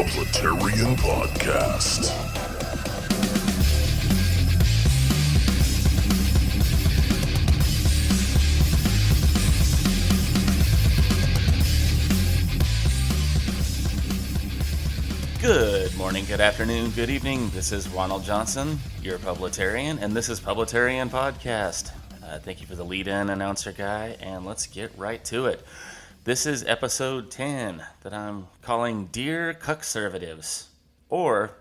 Publitarian Podcast. Good morning, good afternoon, good evening. This is Ronald Johnson, your Publitarian, and this is Publitarian Podcast. Thank you for the lead-in, announcer guy, and let's get right to it. This is episode 10 that I'm calling Dear Cuckservatives, or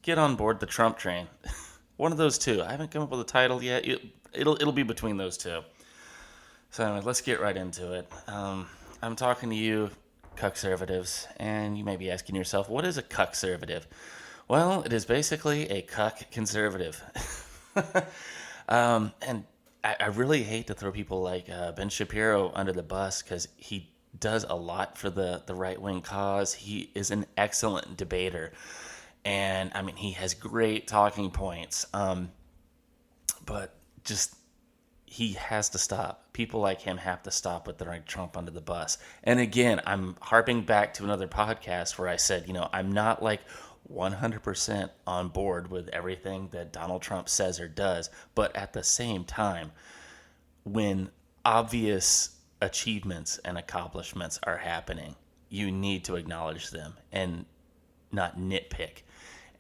Get on Board the Trump Train. One of those two. I haven't come up with a title yet. It'll be between those two. So anyway, let's get right into it. I'm talking to you, cuckservatives, and you may be asking yourself, what is a cuckservative? Well, it is basically a cuck conservative. And I really hate to throw people like Ben Shapiro under the bus because he does a lot for the right-wing cause. He is an excellent debater, and I mean, he has great talking points, but just he has to stop. People like him have to stop with throwing Trump under the bus. And again, I'm harping back to another podcast where I said, I'm not like 100% on board with everything that Donald Trump says or does. But at the same time, when obvious achievements and accomplishments are happening, you need to acknowledge them and not nitpick.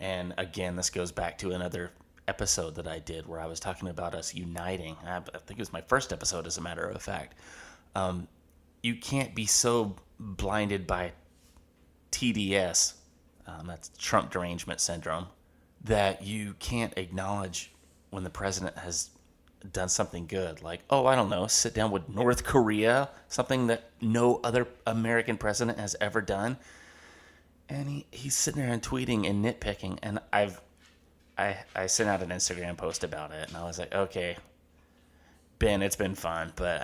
And again, this goes back to another episode that I did where I was talking about us uniting. I think it was my first episode, as a matter of fact. You can't be so blinded by TDS, that's Trump derangement syndrome, that you can't acknowledge when the president has done something good. Like, I don't know, sit down with North Korea, something that no other American president has ever done. And he's sitting there and tweeting and nitpicking, and I sent out an Instagram post about it, and I was like, okay, Ben, it's been fun, but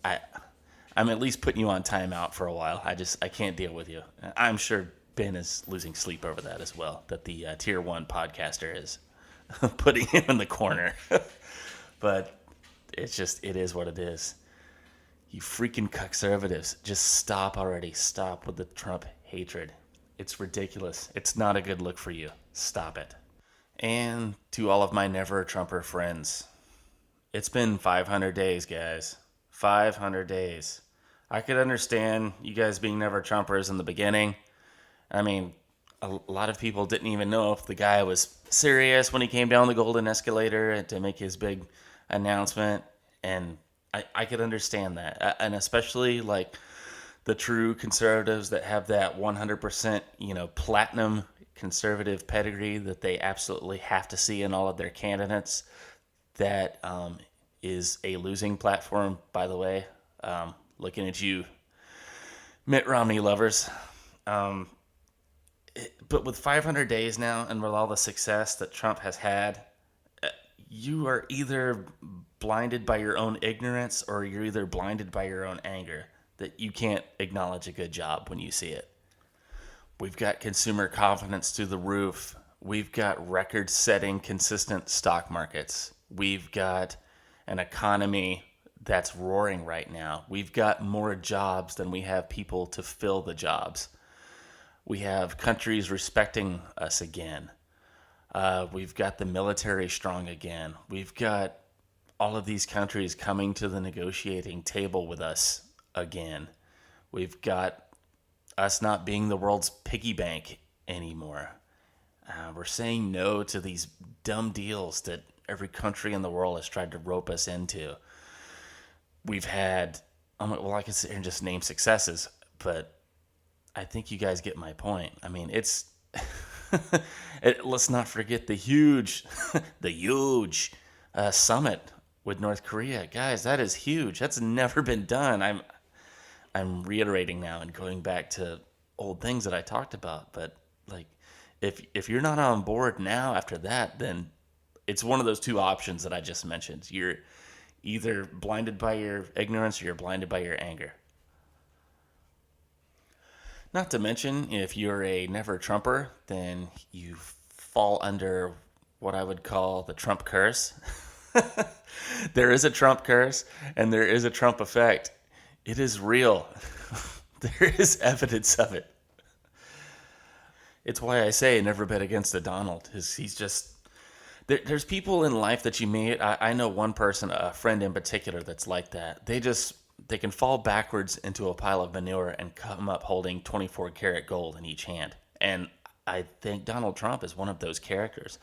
I'm at least putting you on timeout for a while. I can't deal with you. I'm sure Ben is losing sleep over that as well, that the tier 1 podcaster is putting him in the corner. But it is what it is. You freaking cuckservatives, just stop already. Stop with the Trump hatred. It's ridiculous. It's not a good look for you. Stop it. And to all of my never-Trumper friends, it's been 500 days, guys. 500 days. I could understand you guys being never-Trumpers in the beginning. I mean, a lot of people didn't even know if the guy was serious when he came down the golden escalator to make his big announcement. And I could understand that. And especially, like, the true conservatives that have that 100%, platinum conservative pedigree that they absolutely have to see in all of their candidates. That is a losing platform, by the way. Looking at you, Mitt Romney lovers. But with 500 days now, and with all the success that Trump has had, you are either blinded by your own ignorance, or you're either blinded by your own anger, that you can't acknowledge a good job when you see it. We've got consumer confidence through the roof. We've got record-setting consistent stock markets. We've got an economy that's roaring right now. We've got more jobs than we have people to fill the jobs. We have countries respecting us again. We've got the military strong again. We've got all of these countries coming to the negotiating table with us again. We've got us not being the world's piggy bank anymore. We're saying no to these dumb deals that every country in the world has tried to rope us into. We've had, I can sit here and just name successes, but I think you guys get my point. I mean, it's, let's not forget the huge summit with North Korea. Guys, that is huge. That's never been done. I'm reiterating now and going back to old things that I talked about, but like, if you're not on board now after that, then it's one of those two options that I just mentioned. You're either blinded by your ignorance or you're blinded by your anger. Not to mention, if you're a never-Trumper, then you fall under what I would call the Trump curse. There is a Trump curse, and there is a Trump effect. It is real. There is evidence of it. It's why I say never bet against a Donald. He's just there's people in life that you meet. I know one person, a friend in particular, that's like that. They can fall backwards into a pile of manure and come up holding 24 karat gold in each hand. And I think Donald Trump is one of those characters.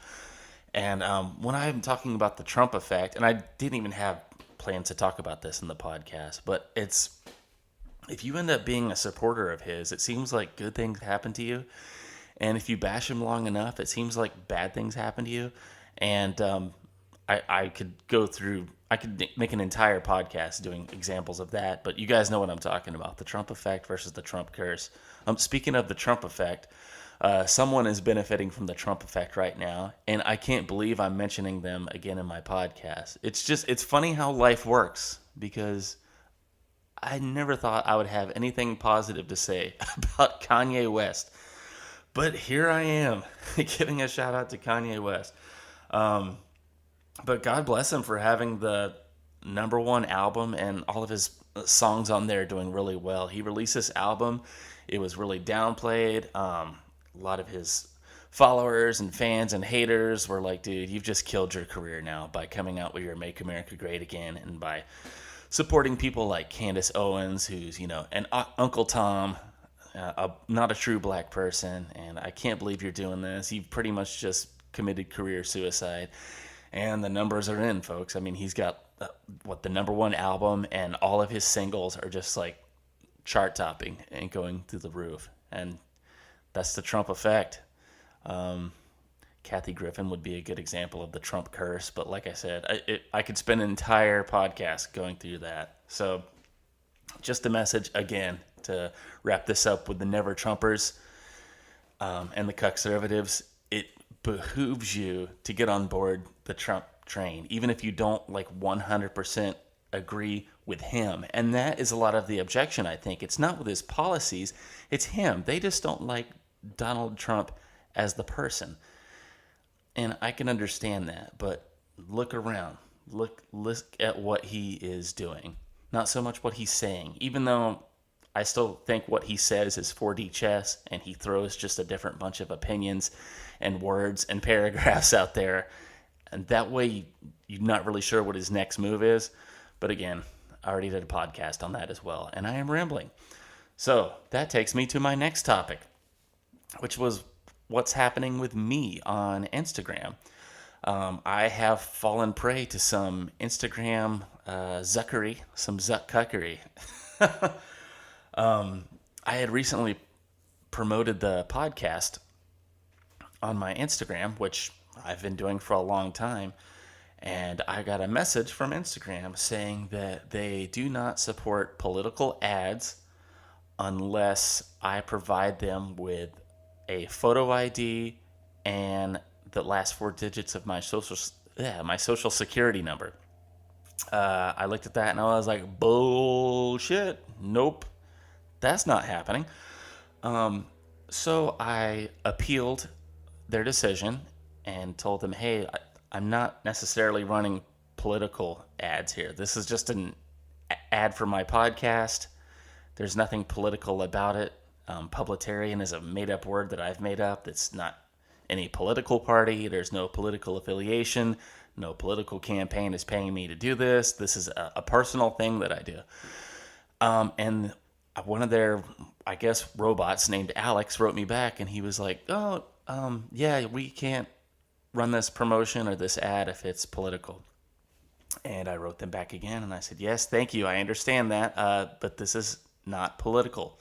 And when I'm talking about the Trump effect, and I didn't even have plans to talk about this in the podcast, but it's if you end up being a supporter of his, it seems like good things happen to you. And if you bash him long enough, it seems like bad things happen to you. And I could go through, I could make an entire podcast doing examples of that, but you guys know what I'm talking about, the Trump effect versus the Trump curse. Speaking of the Trump effect, someone is benefiting from the Trump effect right now, and I can't believe I'm mentioning them again in my podcast. It's funny how life works, because I never thought I would have anything positive to say about Kanye West. But here I am, giving a shout out to Kanye West. But God bless him for having the #1 album and all of his songs on there doing really well. He released this album. It was really downplayed. A lot of his followers and fans and haters were like, dude, you've just killed your career now by coming out with your Make America Great Again and by supporting people like Candace Owens, who's, an Uncle Tom, not a true black person, and I can't believe you're doing this. You've pretty much just committed career suicide, and the numbers are in, folks. I mean, he's got the #1 album, and all of his singles are just like chart topping and going through the roof, and that's the Trump effect. Kathy Griffin would be a good example of the Trump curse, but like I said, I could spend an entire podcast going through that. So just a message again to wrap this up with the Never Trumpers and the conservatives. It behooves you to get on board the Trump train, even if you don't 100% agree with him. And that is a lot of the objection, I think. It's not with his policies, it's him. They just don't like Donald Trump as the person. And I can understand that, but look around. Look at what he is doing. Not so much what he's saying, even though I still think what he says is 4D chess, and he throws just a different bunch of opinions and words and paragraphs out there. And that way, you're not really sure what his next move is. But again, I already did a podcast on that as well, and I am rambling. So that takes me to my next topic, which was what's happening with me on Instagram. I have fallen prey to some Instagram zuckery, some zuck-cuckery. I had recently promoted the podcast on my Instagram, which I've been doing for a long time, and I got a message from Instagram saying that they do not support political ads unless I provide them with a photo ID and the last 4 digits of my social security number. I looked at that and I was like, bullshit. Nope, that's not happening. So I appealed their decision and told them, hey, I'm not necessarily running political ads here. This is just an ad for my podcast. There's nothing political about it. Publitarian is a made-up word that I've made up. That's not any political party. There's no political affiliation. No political campaign is paying me to do this. This is a personal thing that I do. And one of their, I guess, robots named Alex wrote me back, and he was like, yeah, we can't run this promotion or this ad if it's political. And I wrote them back again, and I said, yes, thank you. I understand that, but this is not political.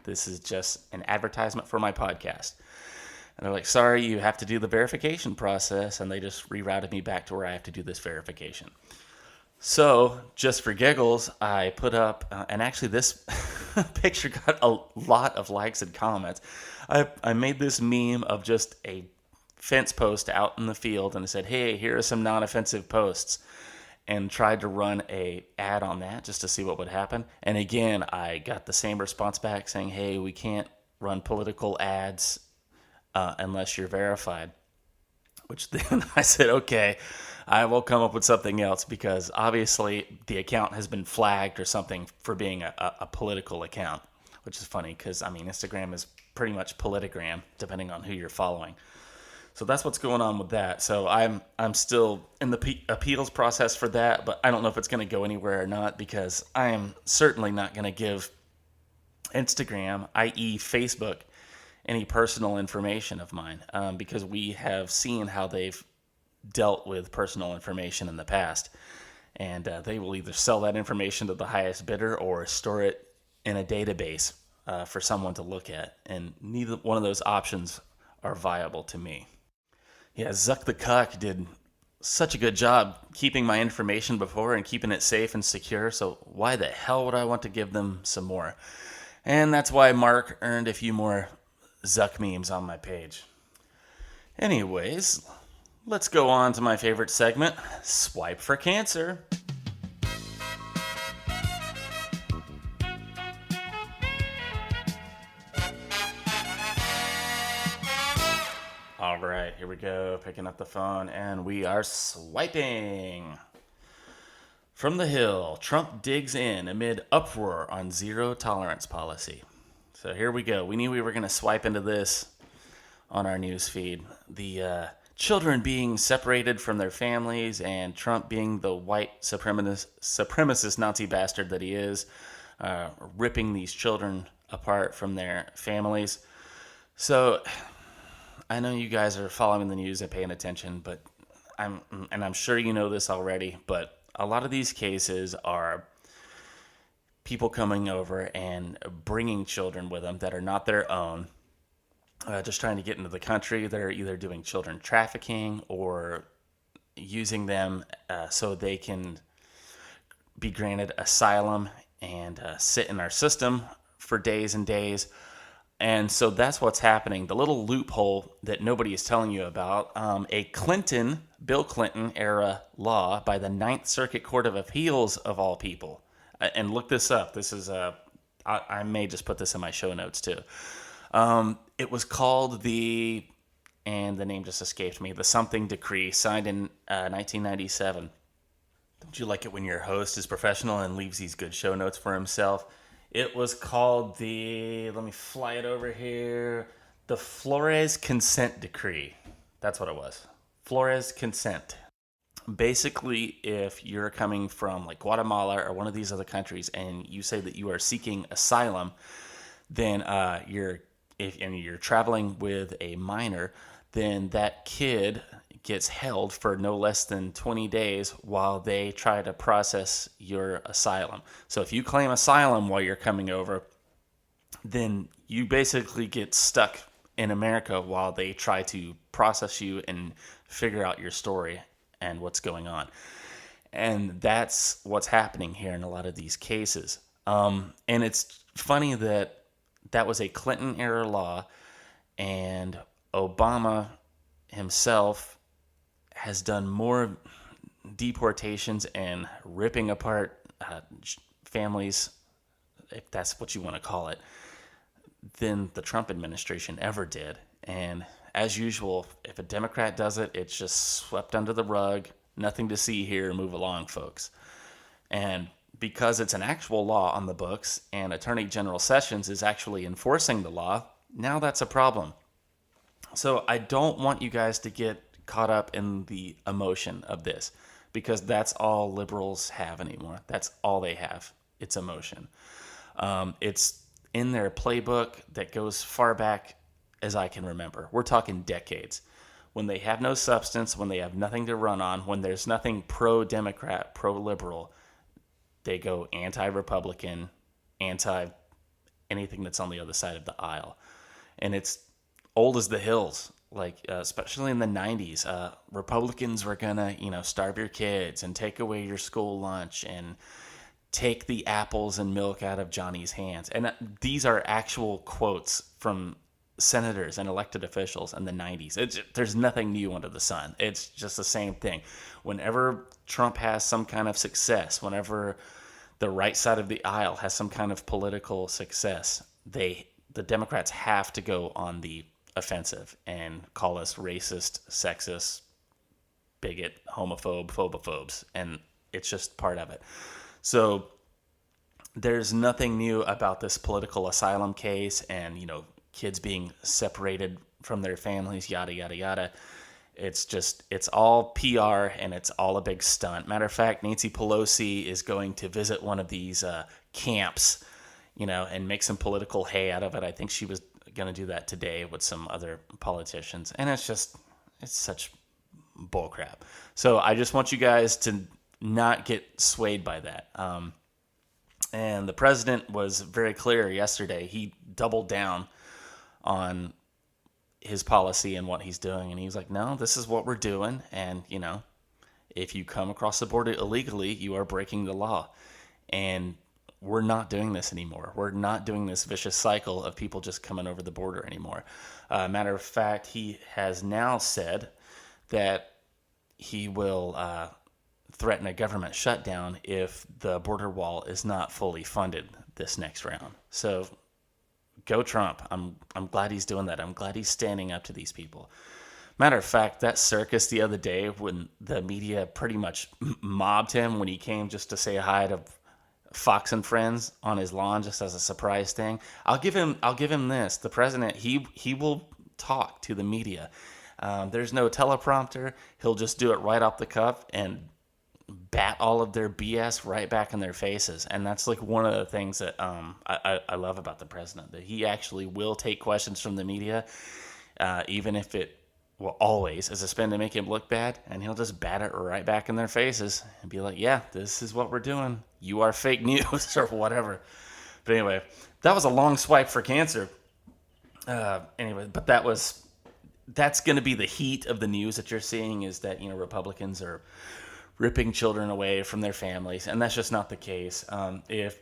This is just an advertisement for my podcast. And they're like, sorry, you have to do the verification process. And they just rerouted me back to where I have to do this verification. So just for giggles, I put up, and actually this picture got a lot of likes and comments. I made this meme of just a fence post out in the field, and I said, hey, here are some non-offensive posts, and tried to run a ad on that just to see what would happen. And again, I got the same response back saying, hey, we can't run political ads unless you're verified. Which then I said, okay, I will come up with something else, because obviously the account has been flagged or something for being a political account, which is funny because, I mean, Instagram is pretty much politigram, depending on who you're following. So that's what's going on with that. So I'm still in the appeals process for that, but I don't know if it's going to go anywhere or not, because I am certainly not going to give Instagram, i.e. Facebook, any personal information of mine, because we have seen how they've dealt with personal information in the past. And they will either sell that information to the highest bidder or store it in a database for someone to look at. And neither one of those options are viable to me. Yeah, Zuck the Cuck did such a good job keeping my information before and keeping it safe and secure, so why the hell would I want to give them some more? And that's why Mark earned a few more Zuck memes on my page. Anyways, let's go on to my favorite segment, Swipe for Cancer. All right, here we go, picking up the phone, and we are swiping. From the Hill, Trump digs in amid uproar on zero tolerance policy. So here we go. We knew we were going to swipe into this on our news feed. The children being separated from their families, and Trump being the white supremacist Nazi bastard that he is, ripping these children apart from their families. So I know you guys are following the news and paying attention, but I'm sure you know this already, but a lot of these cases are people coming over and bringing children with them that are not their own, just trying to get into the country. They're either doing children trafficking or using them so they can be granted asylum and sit in our system for days and days. And so that's what's happening. The little loophole that nobody is telling you about, a Bill Clinton era law by the Ninth Circuit Court of Appeals of all people. And look this up. This is I may just put this in my show notes too. It was called and the name just escaped me, the something decree, signed in 1997. Don't you like it when your host is professional and leaves these good show notes for himself? It was called let me fly it over here, the Flores Consent Decree. That's what it was. Flores Consent. Basically, if you're coming from like Guatemala or one of these other countries and you say that you are seeking asylum, then you're traveling with a minor, then that kid gets held for no less than 20 days while they try to process your asylum. So if you claim asylum while you're coming over, then you basically get stuck in America while they try to process you and figure out your story and what's going on. And that's what's happening here in a lot of these cases. And it's funny that was a Clinton-era law, and Obama himself has done more deportations and ripping apart families, if that's what you want to call it, than the Trump administration ever did. And as usual, if a Democrat does it, it's just swept under the rug. Nothing to see here. Move along, folks. And because it's an actual law on the books and Attorney General Sessions is actually enforcing the law, now that's a problem. So I don't want you guys to get caught up in the emotion of this, because that's all liberals have anymore. That's all they have. It's emotion. It's in their playbook that goes far back as I can remember. We're talking decades. When they have no substance, when they have nothing to run on, when there's nothing pro-Democrat, pro-liberal, they go anti-Republican, anti-anything that's on the other side of the aisle. And it's old as the hills. Like, especially in the 90s, Republicans were gonna, starve your kids and take away your school lunch and take the apples and milk out of Johnny's hands. And these are actual quotes from senators and elected officials in the 90s. There's nothing new under the sun. It's just the same thing. Whenever Trump has some kind of success, whenever the right side of the aisle has some kind of political success, the Democrats have to go on the offensive and call us racist, sexist, bigot, homophobe, phobophobes, and it's just part of it. So there's nothing new about this political asylum case and, kids being separated from their families, yada, yada, yada. It's all PR and it's all a big stunt. Matter of fact, Nancy Pelosi is going to visit one of these camps, and make some political hay out of it. I think she was going to do that today with some other politicians. And it's such bullcrap. So I just want you guys to not get swayed by that. And the president was very clear yesterday. He doubled down on his policy and what he's doing. And he was like, no, this is what we're doing. And, if you come across the border illegally, you are breaking the law. And we're not doing this anymore. We're not doing this vicious cycle of people just coming over the border anymore. Matter of fact, he has now said that he will threaten a government shutdown if the border wall is not fully funded this next round. So go Trump. I'm glad he's doing that. I'm glad he's standing up to these people. Matter of fact, that circus the other day when the media pretty much mobbed him when he came just to say hi to Fox and Friends on his lawn just as a surprise thing. I'll give him this. The president, he will talk to the media. There's no teleprompter. He'll just do it right off the cuff and bat all of their BS right back in their faces. And that's like one of the things that I love about the president, that he actually will take questions from the media, even if it will always is a spin to make him look bad, and he'll just bat it right back in their faces and be like, yeah, this is what we're doing. You are fake news or whatever. But anyway, that was a long swipe for cancer. But that's going to be the heat of the news that you're seeing, is that, Republicans are ripping children away from their families. And that's just not the case. If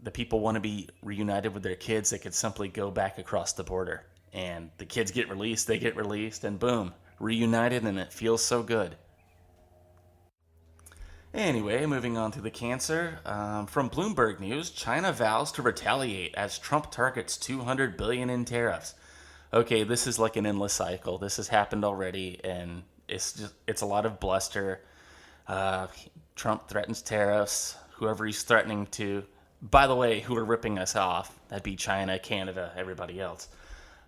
the people want to be reunited with their kids, they could simply go back across the border. And the kids get released, they get released, and boom, reunited, and it feels so good. Anyway, moving on to the cancer. From Bloomberg News, China vows to retaliate as Trump targets $200 billion in tariffs. Okay, this is like an endless cycle. This has happened already, and it's a lot of bluster. Trump threatens tariffs. Whoever he's threatening to, by the way, who are ripping us off, that'd be China, Canada, everybody else.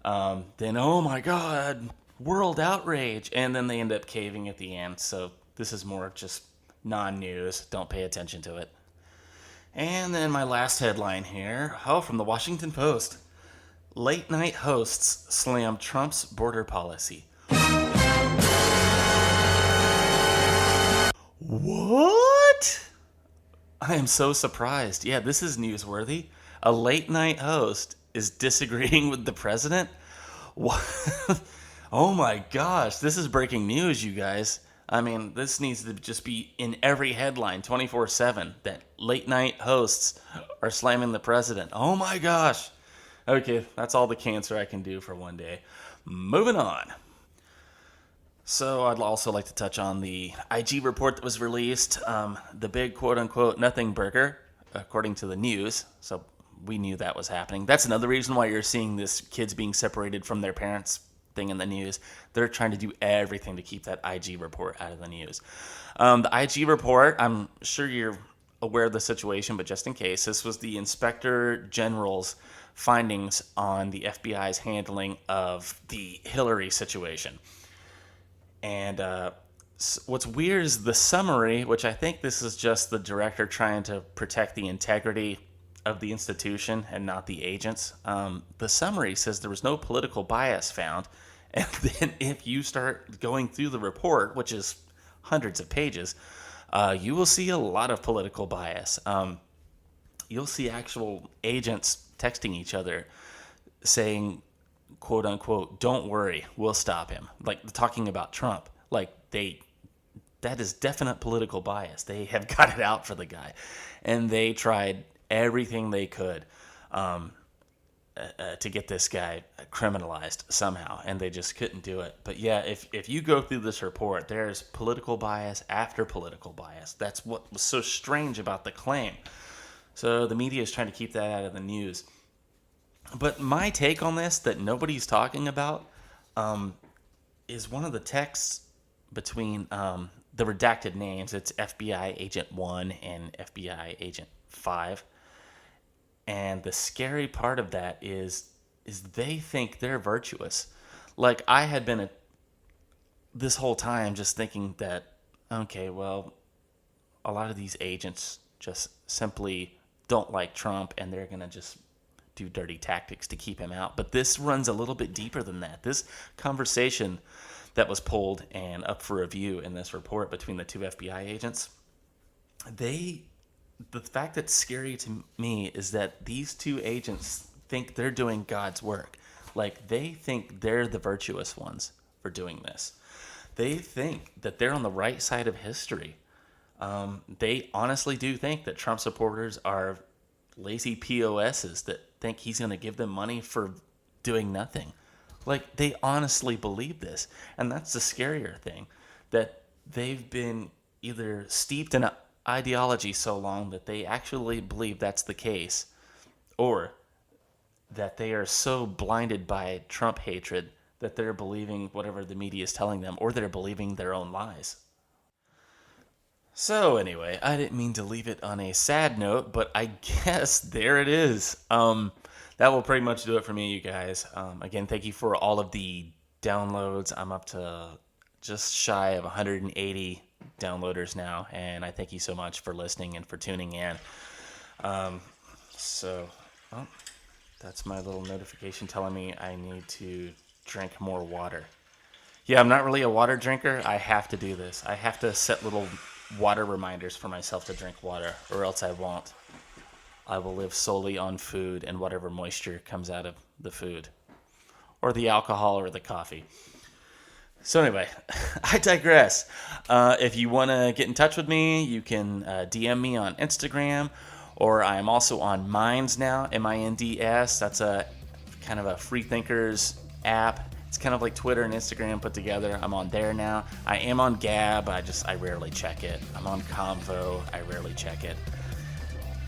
Then, oh my God, world outrage. And then they end up caving at the end. So this is more just non-news. Don't pay attention to it. And then my last headline here. From the Washington Post. Late night hosts slam Trump's border policy. What? I am so surprised. Yeah, this is newsworthy. A late night host is disagreeing with the president? What? Oh my gosh, this is breaking news, you guys. I mean, this needs to just be in every headline 24/7 that late night hosts are slamming the president. Oh my gosh. Okay, that's all the cancer I can do for one day. Moving on. So I'd also like to touch on the IG report that was released, the big quote-unquote nothing burger, according to the news. So we knew that was happening. That's another reason why you're seeing this kids being separated from their parents thing in the news. They're trying to do everything to keep that IG report out of the news. The IG report, I'm sure you're aware of the situation, but just in case, this was the Inspector General's findings on the FBI's handling of the Hillary situation. And what's weird is the summary, which I think this is just the director trying to protect the integrity of the institution and not the agents. The summary says there was no political bias found. And then if you start going through the report, which is hundreds of pages, you will see a lot of political bias. You'll see actual agents texting each other saying, quote unquote, don't worry, we'll stop him. Like talking about Trump. Like that is definite political bias. They have got it out for the guy. And they tried everything they could to get this guy criminalized somehow, and they just couldn't do it. But yeah, if you go through this report, there's political bias after political bias. That's what was so strange about the claim. So the media is trying to keep that out of the news. But my take on this that nobody's talking about is one of the texts between the redacted names. It's FBI Agent 1 and FBI Agent 5. And the scary part of that is they think they're virtuous. Like, I had been this whole time just thinking that, okay, well, a lot of these agents just simply don't like Trump and they're going to just do dirty tactics to keep him out. But this runs a little bit deeper than that. This conversation that was pulled and up for review in this report between the two FBI agents, the fact that's scary to me is that these two agents think they're doing God's work. Like, they think they're the virtuous ones for doing this. They think that they're on the right side of history. They honestly do think that Trump supporters are lazy POSs that think he's going to give them money for doing nothing. Like, they honestly believe this. And that's the scarier thing, that they've been either steeped in an ideology so long that they actually believe that's the case, or that they are so blinded by Trump hatred that they're believing whatever the media is telling them, or they're believing their own lies. So anyway, I didn't mean to leave it on a sad note, but I guess there it is. That will pretty much do it for me, you guys. Again, thank you for all of the downloads. I'm up to just shy of 180 downloaders now, and I thank you so much for listening and for tuning in. That's my little notification telling me I need to drink more water. Yeah, I'm not really a water drinker. I have to do this. I have to set little water reminders for myself to drink water, or else I won't. I will live solely on food and whatever moisture comes out of the food, or the alcohol, or the coffee. So anyway, I digress. If you want to get in touch with me, you can DM me on Instagram, or I'm also on Minds now, Minds. That's a kind of a free thinkers app. It's kind of like Twitter and Instagram put together. I'm on there now. I am on Gab. I rarely check it. I'm on Convo. I rarely check it.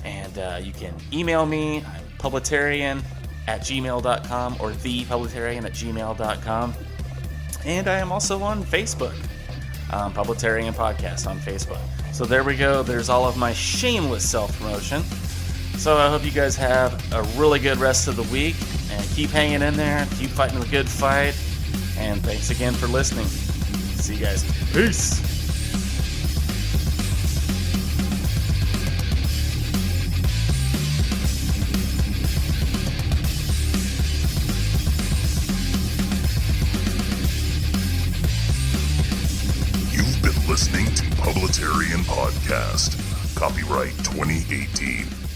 And you can email me. I'm publitarian@gmail.com or thepublitarian@gmail.com. And I am also on Facebook. Publitarian Podcast on Facebook. So there we go. There's all of my shameless self-promotion. So I hope you guys have a really good rest of the week, and keep hanging in there, keep fighting the good fight, and thanks again for listening. See you guys. Peace. You've been listening to Publitarian Podcast. Copyright 2018.